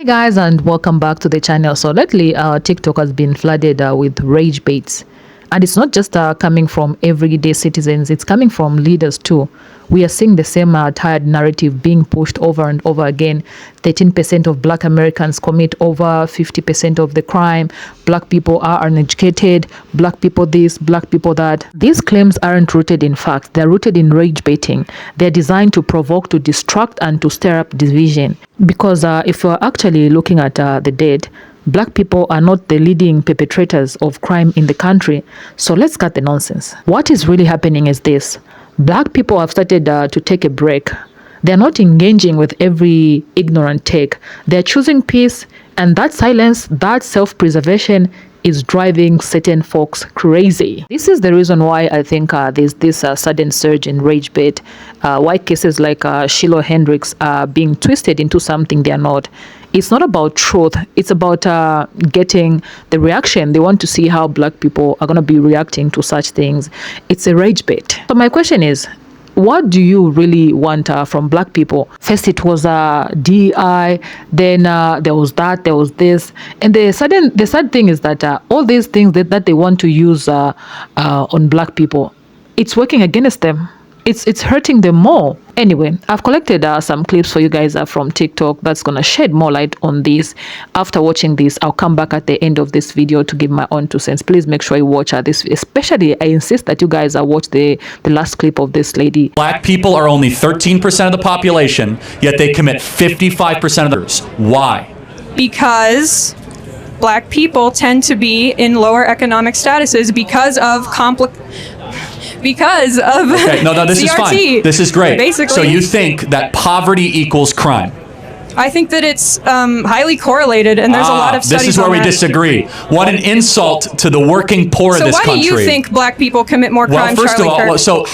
Hey guys, and welcome back to the channel. So lately TikTok has been flooded with rage baits, and it's not just coming from everyday citizens, it's coming from leaders too. We are seeing the same tired narrative being pushed over and over again. 13% of black Americans commit over 50% of the crime. Black people are uneducated. Black people this, black people that. These claims aren't rooted in facts. They're rooted in rage baiting. They're designed to provoke, to distract, and to stir up division. Because if you're actually looking at the data, black people are not the leading perpetrators of crime in the country. So let's cut the nonsense. What is really happening is this. Black people have started to take a break. They're not engaging with every ignorant take. They're choosing peace, and that silence, that self-preservation is driving certain folks crazy. This is the reason why I think there's this sudden surge in rage bait, why cases like Shiloh Hendricks are being twisted into something they're not. It's not about truth. It's about getting the reaction. They want to see how black people are going to be reacting to such things. It's a rage bait. So my question is, what do you really want from black people? First it was DEI, then there was that, there was this, and the sad thing is that all these things that they want to use on black people, it's working against them. It's hurting them more. Anyway, I've collected some clips for you guys from TikTok that's gonna shed more light on this. After watching this, I'll come back at the end of this video to give my own 2 cents. Please make sure you watch this. Especially, I insist that you guys watch the last clip of this lady. Black people are only 13% of the population, yet they commit 55% of theirs. Why? Because black people tend to be in lower economic statuses because of Okay, no, this CRT. is fine. This is great. Basically, so you think that poverty equals crime? I think that it's highly correlated, and there's a lot of studies. This is where on we that. disagree. What an insult to the working poor of this country. So why do you think black people commit more crime, Well, first Charlie of all, Kirk? so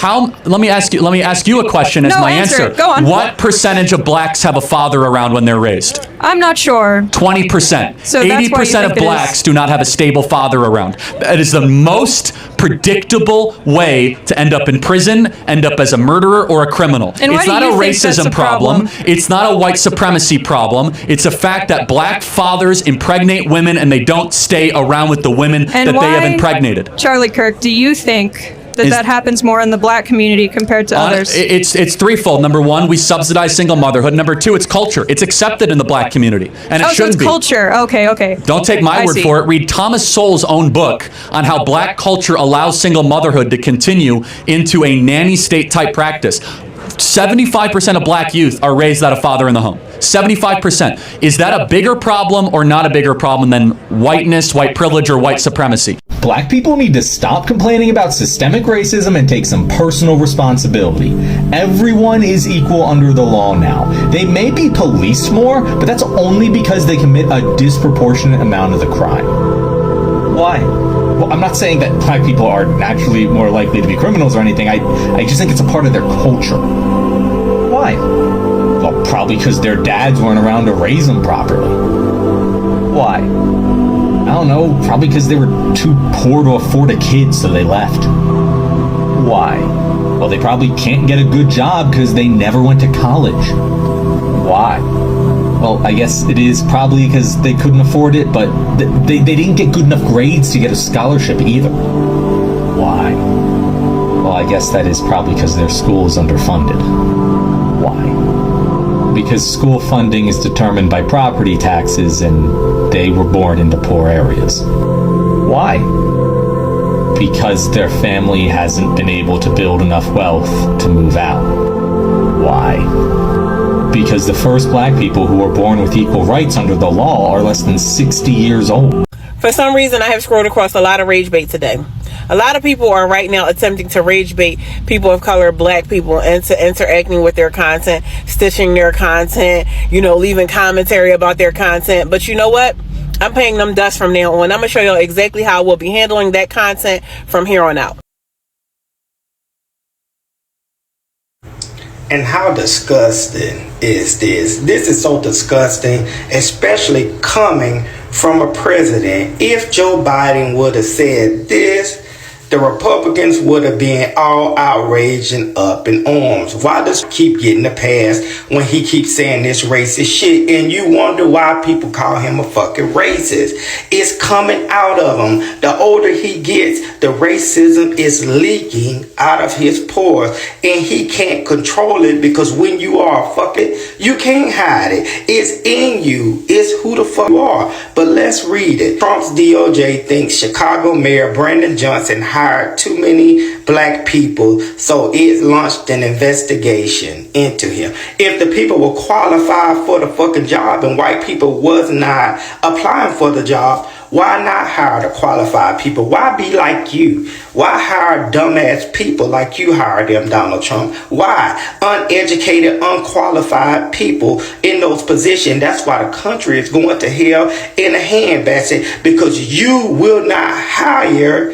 let me ask you a question as my answer. Go on. What percentage of blacks have a father around when they're raised? I'm not sure. 20%. So 80% of blacks do not have a stable father around. It is the most predictable way to end up in prison, end up as a murderer or a criminal. And it's not a racism problem. It's not a white supremacy problem. It's a fact that black fathers impregnate women and they don't stay around with the women that they have impregnated. Charlie Kirk, do you think that happens more in the black community compared to others? It's threefold. Number one, we subsidize single motherhood. Number two, it's culture. It's accepted in the black community, and it shouldn't be. Culture. Okay. Don't take my word for it. Read Thomas Sowell's own book on how black culture allows single motherhood to continue into a nanny state type practice. 75% of black youth are raised without a father in the home. 75%. Is that a bigger problem or not a bigger problem than whiteness, white privilege, or white supremacy? Black people need to stop complaining about systemic racism and take some personal responsibility. Everyone is equal under the law now. They may be policed more, but that's only because they commit a disproportionate amount of the crime. Why? Well, I'm not saying that black people are naturally more likely to be criminals or anything. I just think it's a part of their culture. Why? Well, probably because their dads weren't around to raise them properly. Why? I don't know. Probably because they were too poor to afford a kid, so they left. Why? Well, they probably can't get a good job because they never went to college. Why? Well, I guess it is probably because they couldn't afford it, but they didn't get good enough grades to get a scholarship either. Why? Well, I guess that is probably because their school is underfunded. Why? Because school funding is determined by property taxes, and they were born into poor areas. Why? Because their family hasn't been able to build enough wealth to move out. Why? Because the first black people who were born with equal rights under the law are less than 60 years old. For some reason, I have scrolled across a lot of rage bait today. A lot of people are right now attempting to rage bait people of color, black people, into interacting with their content, stitching their content, leaving commentary about their content. But you know what? I'm paying them dust from now on. I'm going to show y'all exactly how we'll be handling that content from here on out. And how disgusting is this? This is so disgusting, especially coming from a president. If Joe Biden would have said this, the Republicans would have been all outraged and up in arms. Why does he keep getting the pass when he keeps saying this racist shit? And you wonder why people call him a fucking racist. It's coming out of him. The older he gets, the racism is leaking out of his pores. And he can't control it because when you are fucking, you can't hide it. It's in you. It's who the fuck you are. But let's read it. Trump's DOJ thinks Chicago Mayor Brandon Johnson hired too many black people, so it launched an investigation into him. If the people were qualified for the fucking job and white people was not applying for the job, why not hire the qualified people? Why be like you? Why hire dumbass people like you hired them, Donald Trump? Why? Uneducated, unqualified people in those positions. That's why the country is going to hell in a handbasket, because you will not hire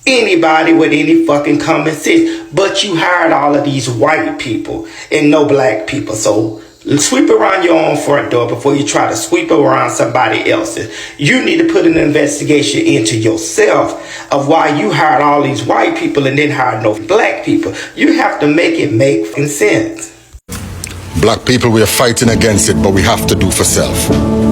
anybody with any fucking common sense. But you hired all of these white people and no black people. So sweep around your own front door before you try to sweep around somebody else's. You need to put an investigation into yourself of why you hired all these white people and then hired no black people. You have to make it make sense. Black people, we are fighting against it, but we have to do for self.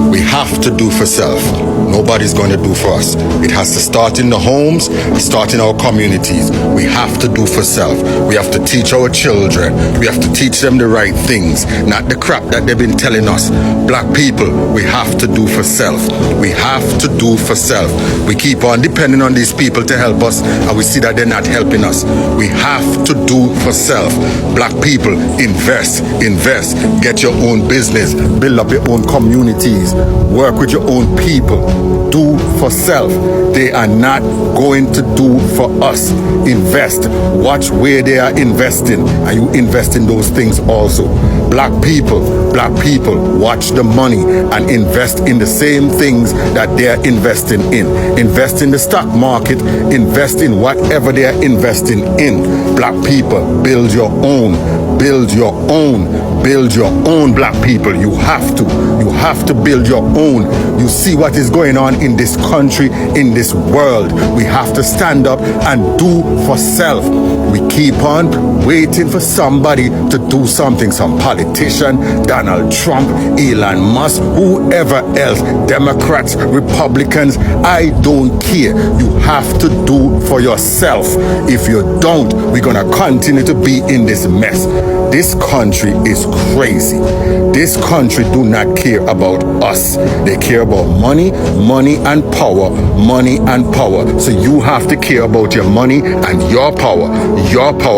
We have to do for self. Nobody's going to do for us. It has to start in the homes, start in our communities. We have to do for self. We have to teach our children. We have to teach them the right things, not the crap that they've been telling us. Black people, we have to do for self. We have to do for self. We keep on depending on these people to help us, and we see that they're not helping us. We have to do for self. Black people, invest. Get your own business. Build up your own communities. Work with your own people. Do for self. They are not going to do for us. Invest. Watch where they are investing, and you invest in those things also. Black people, watch the money and invest in the same things that they are investing in. Invest in the stock market. Invest in whatever they are investing in. Black people, build your own. Build your own. Build your own, black people. You have to build your own. You see what is going on in this country, in this world. We have to stand up and do for self. We keep on waiting for somebody to do something. Some politician, Donald Trump, Elon Musk, whoever else, Democrats, Republicans, I don't care. You have to do for yourself. If you don't, we're gonna continue to be in this mess. This country is crazy. This country do not care about us. They care about money and power, money and power. So you have to care about your money and your power,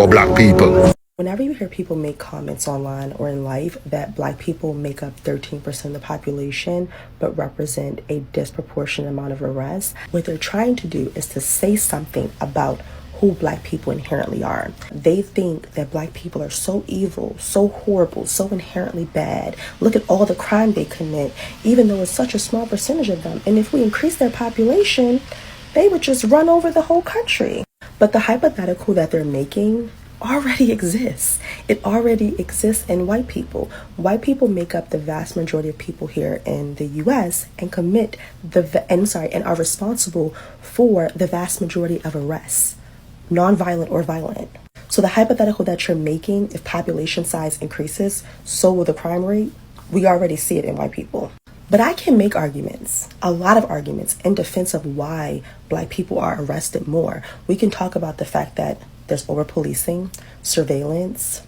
black people. Whenever you hear people make comments online or in life that black people make up 13% of the population but represent a disproportionate amount of arrests, what they're trying to do is to say something about who black people inherently are. They think that black people are so evil, so horrible, so inherently bad. Look at all the crime they commit, even though it's such a small percentage of them. And if we increase their population, they would just run over the whole country. But the hypothetical that they're making already exists. It already exists in white people. White people make up the vast majority of people here in the US and and are responsible for the vast majority of arrests, non-violent or violent. So the hypothetical that you're making, if population size increases, so will the crime rate. We already see it in white people. But I can make arguments, a lot of arguments, in defense of why black people are arrested more. We can talk about the fact that there's over-policing, surveillance,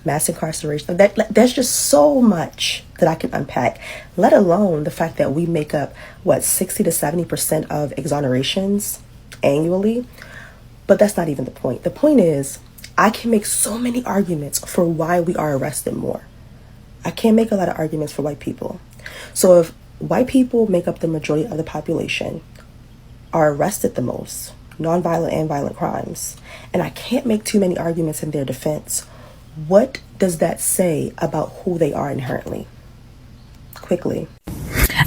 mass incarceration. There's just so much that I can unpack, let alone the fact that we make up, 60 to 70% of exonerations annually. But that's not even the point. The point is, I can make so many arguments for why we are arrested more. I can't make a lot of arguments for white people. So if white people make up the majority of the population, are arrested the most, nonviolent and violent crimes, and I can't make too many arguments in their defense, what does that say about who they are inherently? Quickly.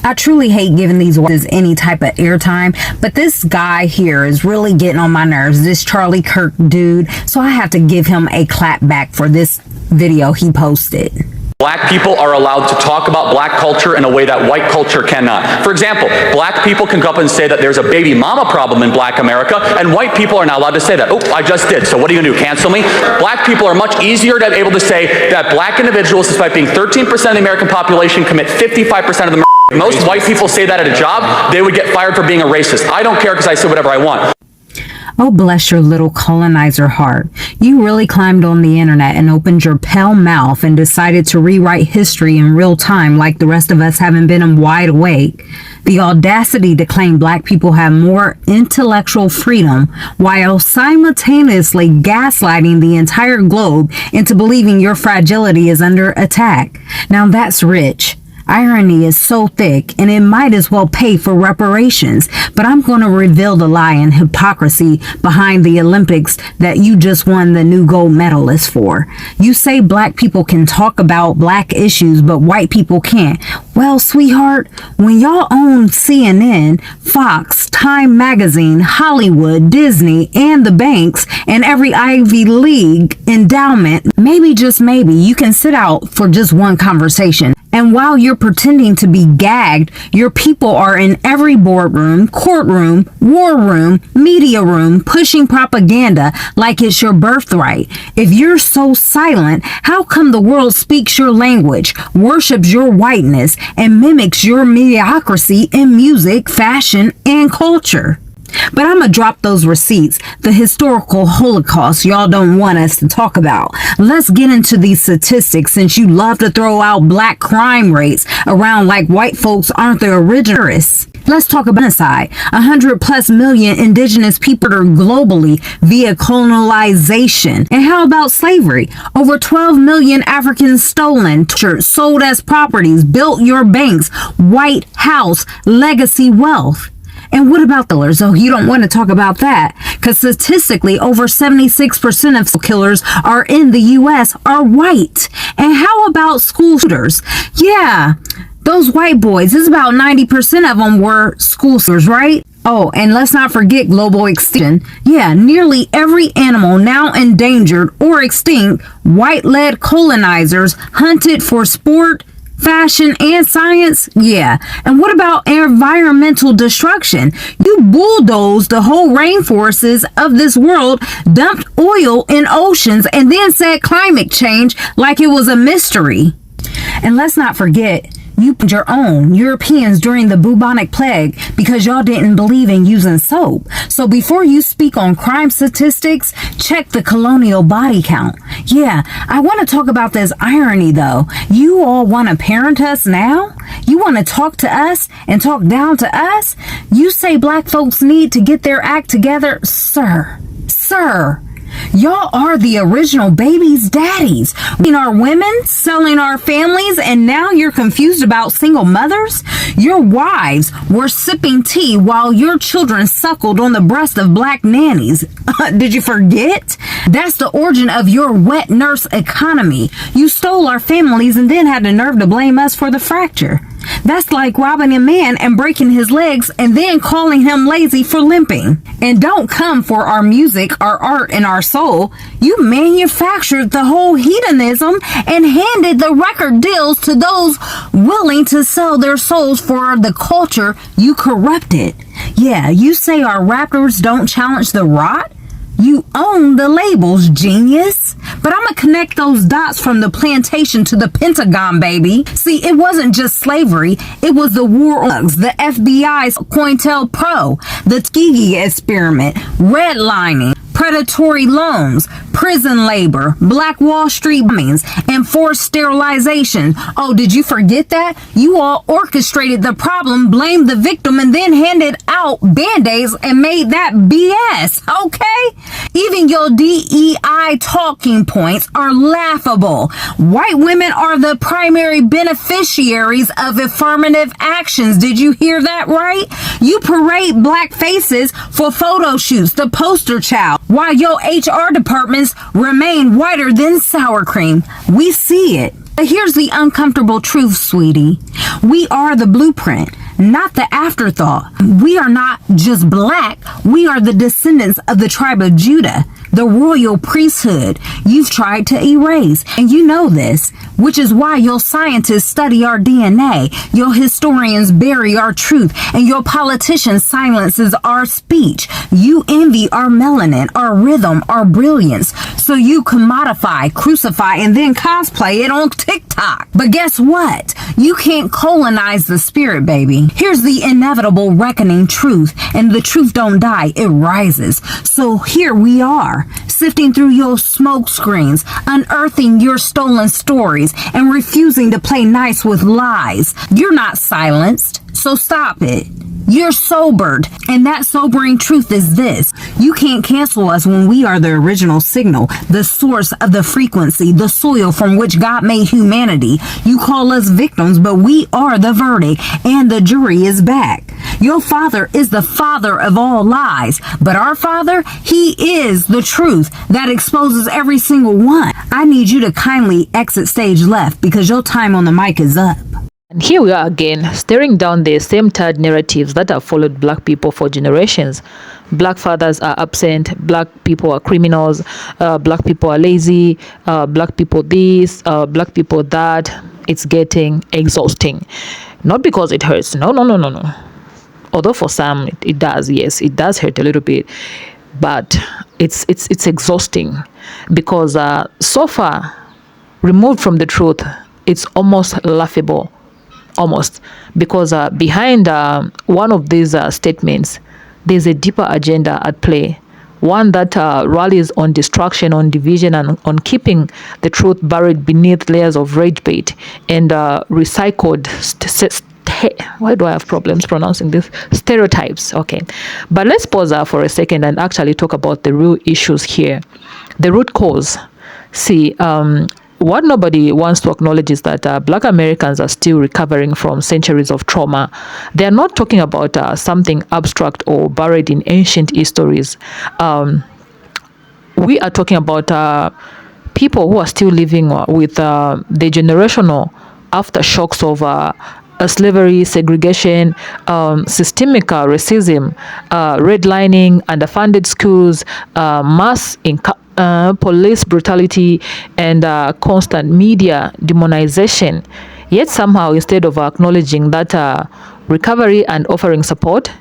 I truly hate giving these words any type of airtime, but this guy here is really getting on my nerves, this Charlie Kirk dude, so I have to give him a clap back for this video he posted. Black people are allowed to talk about black culture in a way that white culture cannot. For example, black people can go up and say that there's a baby mama problem in black America, and white people are not allowed to say that. Oh, I just did, so what are you gonna do, cancel me? Black people are much easier to be able to say that black individuals, despite being 13% of the American population, commit 55% of the most white people say that at a job, they would get fired for being a racist. I don't care because I say whatever I want. Oh, bless your little colonizer heart. You really climbed on the internet and opened your pale mouth and decided to rewrite history in real time like the rest of us haven't been wide awake. The audacity to claim black people have more intellectual freedom while simultaneously gaslighting the entire globe into believing your fragility is under attack. Now that's rich. Irony is so thick, and it might as well pay for reparations. But I'm going to reveal the lie and hypocrisy behind the Olympics that you just won the new gold medalist for. You say black people can talk about black issues, but white people can't. Well, sweetheart, when y'all own CNN, Fox, Time Magazine, Hollywood, Disney, and the banks, and every Ivy League endowment, maybe, just maybe, you can sit out for just one conversation. And while you're pretending to be gagged, your people are in every boardroom, courtroom, war room, media room, pushing propaganda like it's your birthright. If you're so silent, how come the world speaks your language, worships your whiteness, and mimics your mediocrity in music, fashion, and culture? But I'm gonna drop those receipts, the historical Holocaust y'all don't want us to talk about. Let's get into these statistics, since you love to throw out black crime rates around like white folks aren't the originalists. Let's talk about genocide. 100+ million indigenous people are globally via colonization. And how about slavery? Over 12 million Africans stolen, tortured, sold as properties, built your banks, White House, legacy wealth. And what about killers? Oh, you don't want to talk about that, because statistically, over 76% of killers are in the U.S. are white. And how about school shooters? Yeah, those white boys, it's about 90% of them were school shooters, right? Oh, and let's not forget global extinction. Yeah, nearly every animal now endangered or extinct, white-led colonizers hunted for sport, fashion, and science. Yeah. And what about environmental destruction? You bulldozed the whole rainforests of this world, dumped oil in oceans, and then said climate change like it was a mystery. And let's not forget, you put your own Europeans during the bubonic plague because y'all didn't believe in using soap. So before you speak on crime statistics, check the colonial body count. Yeah, I want to talk about this irony though. You all want to parent us now? You want to talk to us and talk down to us? You say black folks need to get their act together? Sir, y'all are the original baby's daddies. In our women, selling our families, and now you're confused about single mothers? Your wives were sipping tea while your children suckled on the breast of black nannies. Did you forget? That's the origin of your wet nurse economy. You stole our families and then had the nerve to blame us for the fracture. That's like robbing a man and breaking his legs and then calling him lazy for limping. And don't come for our music, our art, and our soul. You manufactured the whole hedonism and handed the record deals to those willing to sell their souls for the culture you corrupted. Yeah, you say our rappers don't challenge the rot? You own the labels, genius. But I'm gonna connect those dots from the plantation to the Pentagon, baby. See, it wasn't just slavery. It was the war on drugs, the FBI's COINTELPRO, the Tuskegee experiment, redlining, predatory loans, prison labor, Black Wall Street bombings, and forced sterilization. Oh, did you forget that? You all orchestrated the problem, blamed the victim, and then handed out band-aids and made that BS, okay? Even your DEI talking points are laughable. White women are the primary beneficiaries of affirmative actions. Did you hear that right? You parade black faces for photo shoots, the poster child, while your HR departments remain whiter than sour cream. We see it. But here's the uncomfortable truth, sweetie. We are the blueprint, not the afterthought. We are not just black. We are the descendants of the tribe of Judah. the royal priesthood you've tried to erase. And you know this, which is why your scientists study our DNA, your historians bury our truth, and your politicians silences our speech. You envy our melanin, our rhythm, our brilliance, so you commodify, crucify, and then cosplay it on TikTok. But guess what? You can't colonize the spirit, baby. Here's the inevitable reckoning truth, and the truth don't die, it rises. So here we are, sifting through your smoke screens, unearthing your stolen stories, and refusing to play nice with lies. You're not silenced, so stop it. You're sobered, and that sobering truth is this: you can't cancel us when we are the original signal, the source of the frequency, the soil from which God made humanity. You call us victims, but we are the verdict, and the jury is back. Your father is the father of all lies, but our father, he is the truth that exposes every single one. I need you to kindly exit stage left because your time on the mic is up. And here we are again, staring down the same tired narratives that have followed black people for generations. Black fathers are absent, black people are criminals, black people are lazy, black people this, black people that. It's getting exhausting. Not because it hurts, no. Although for some it does, yes, it does hurt a little bit. But it's exhausting because so far, removed from the truth, it's almost laughable. Almost, because behind one of these statements, there's a deeper agenda at play, one that rallies on destruction, on division, and on keeping the truth buried beneath layers of rage bait and recycled why do I have problems pronouncing this? Stereotypes. Okay, but let's pause for a second and actually talk about the real issues here, the root cause. See, what nobody wants to acknowledge is that black Americans are still recovering from centuries of trauma. They are not talking about something abstract or buried in ancient histories. We are talking about people who are still living with the generational aftershocks of slavery, segregation, systemic racism, redlining, underfunded schools, mass police brutality, and constant media demonization. Yet somehow, instead of acknowledging that recovery and offering support,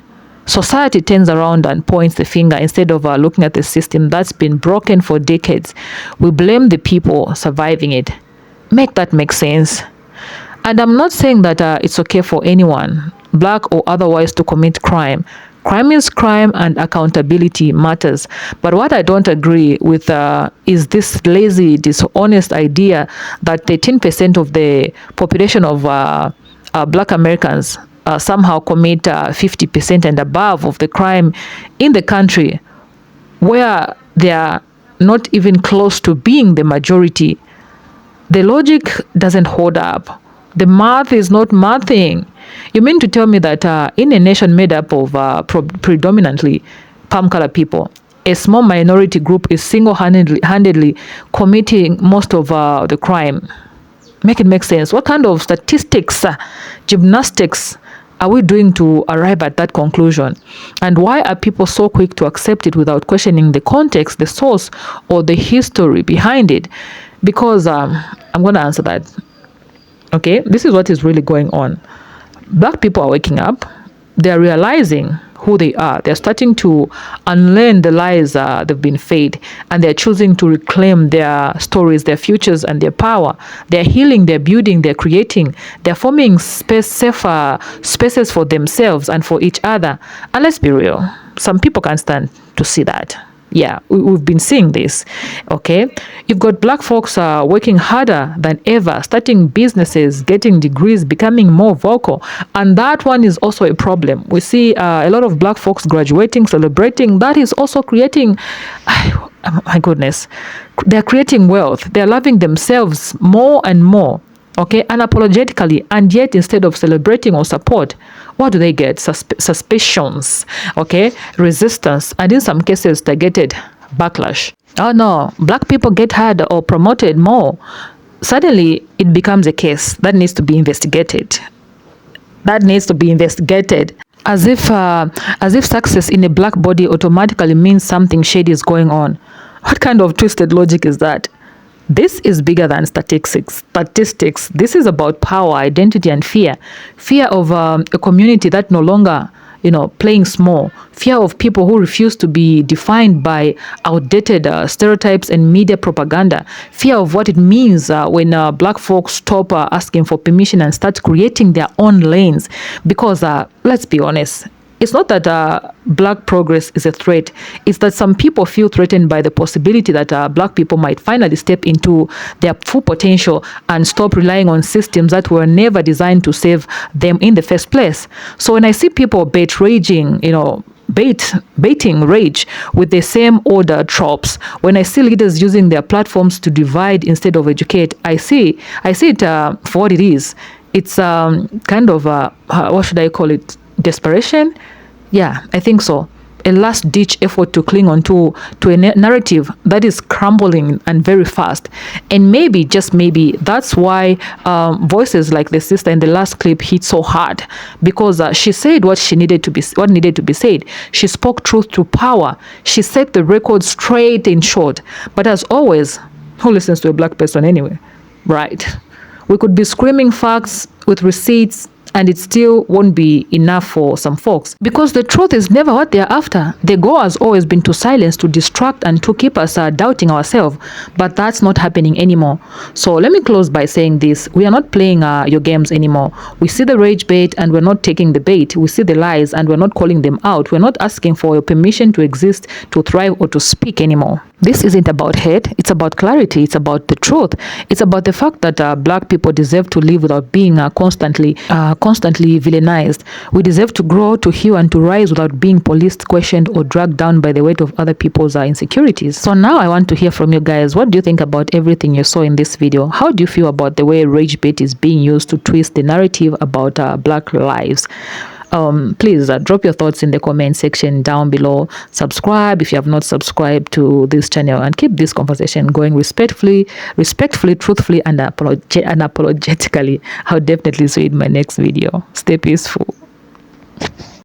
society turns around and points the finger instead of looking at the system that's been broken for decades. We blame the people surviving it. Make that make sense. And I'm not saying that it's okay for anyone, black or otherwise, to commit crime. Crime is crime and accountability matters. But what I don't agree with is this lazy, dishonest idea that 13% of the population of black Americans somehow commit 50% and above of the crime in the country, where they are not even close to being the majority. The logic doesn't hold up. The math is not mathing. You mean to tell me that in a nation made up of predominantly palm color people, a small minority group is single-handedly committing most of the crime? Make it make sense. What kind of statistics, gymnastics are we doing to arrive at that conclusion? And why are people so quick to accept it without questioning the context, the source, or the history behind it? Because I'm going to answer that. Okay, this is what is really going on. Black people are waking up. They are realizing who they are. They're starting to unlearn the lies they've been fed, and they're choosing to reclaim their stories, their futures, and their power. They're healing, they're building, they're creating, they're forming safer spaces for themselves and for each other. And let's be real, some people can't stand to see that. Yeah, we've been seeing this, okay? You've got black folks working harder than ever, starting businesses, getting degrees, becoming more vocal. And that one is also a problem. We see a lot of black folks graduating, celebrating. That is also creating, oh my goodness, they're creating wealth. They're loving themselves more and more, okay, unapologetically. And yet, instead of celebrating or support, what do they get? Suspicions, okay, resistance, and in some cases, targeted backlash. Oh no, black people get hired or promoted more. Suddenly, it becomes a case that needs to be investigated. As if success in a black body automatically means something shady is going on. What kind of twisted logic is that? This is bigger than statistics. This is about power, identity, and fear. Fear of a community that no longer, playing small. Fear of people who refuse to be defined by outdated stereotypes and media propaganda. Fear of what it means when black folks stop asking for permission and start creating their own lanes. Because let's be honest, it's not that black progress is a threat. It's that some people feel threatened by the possibility that black people might finally step into their full potential and stop relying on systems that were never designed to save them in the first place. So when I see people baiting rage with the same order tropes, when I see leaders using their platforms to divide instead of educate, I see it for what it is. It's kind of what should I call it? Desperation? Yeah, I think so. A last-ditch effort to cling on to a narrative that is crumbling and very fast. And maybe, just maybe, that's why voices like the sister in the last clip hit so hard, because she said what needed to be said. She spoke truth to power. She set the record straight and short. But as always, who listens to a black person anyway? Right. We could be screaming facts with receipts, and it still won't be enough for some folks, because the truth is never what they're after. The goal has always been to silence, to distract, and to keep us doubting ourselves. But that's not happening anymore. So let me close by saying this. We are not playing your games anymore. We see the rage bait and we're not taking the bait. We see the lies and we're not calling them out. We're not asking for your permission to exist, to thrive, or to speak anymore. This isn't about hate. It's about clarity. It's about the truth. It's about the fact that black people deserve to live without being constantly villainized. We deserve to grow, to heal, and to rise without being policed, questioned, or dragged down by the weight of other people's insecurities. So now I want to hear from you guys. What do you think about everything you saw in this video? How do you feel about the way rage bait is being used to twist the narrative about black lives? Please drop your thoughts in the comment section down below. Subscribe if you have not subscribed to this channel, and keep this conversation going respectfully, truthfully, and unapologetically. I'll definitely see you in my next video. Stay peaceful.